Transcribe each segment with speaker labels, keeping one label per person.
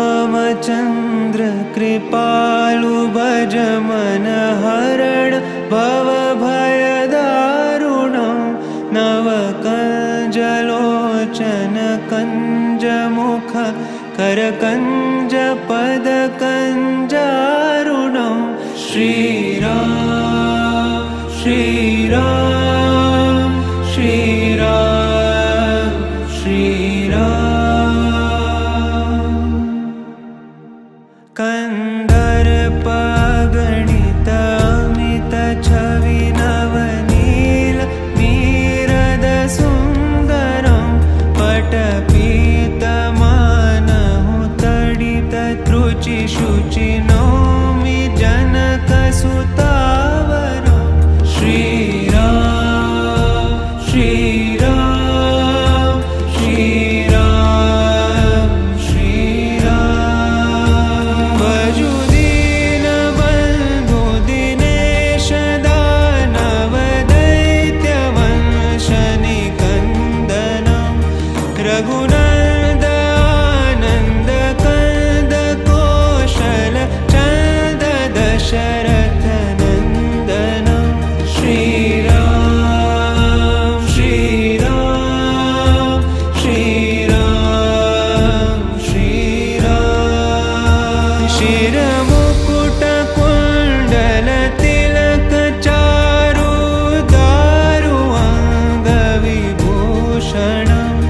Speaker 1: श्रीरामचन्द्र कृपालु भज मन हरण भवभयदारुणं नवकञ्जलोचन कञ्जमुख करकञ्ज पदकञ्जारुणं श्रीराम श्रीराम श्रीराम श्रीराम कन्दर्पगणित अमित छवि नवनील नीरद सुन्दरं पटपीतमानहु तडित त्रुचि शुचि नौमि जनकसुतावरं श्रीराम श्रीराम श्रीराम श्रीराम भजु दीनबन्धु दिनेश दानव दैत्यवंशनिकन्दनं रघुनन्द आनन्द कंद कौशल चन्द दशरथ नन्दनं श्रीराम श्रीराम श्रीराम श्रीराम शिरमुकुट कुण्डल तिलक चारु दारु अङ्गविभूषणम्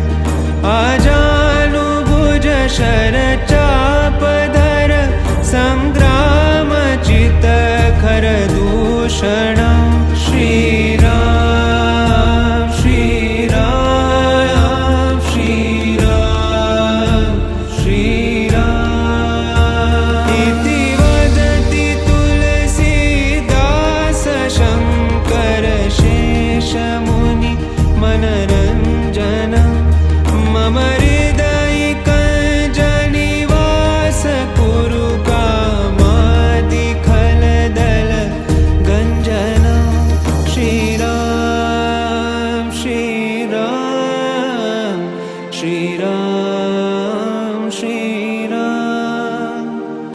Speaker 1: आजानुभुज शरचापधर संग्रामचित खरदूषण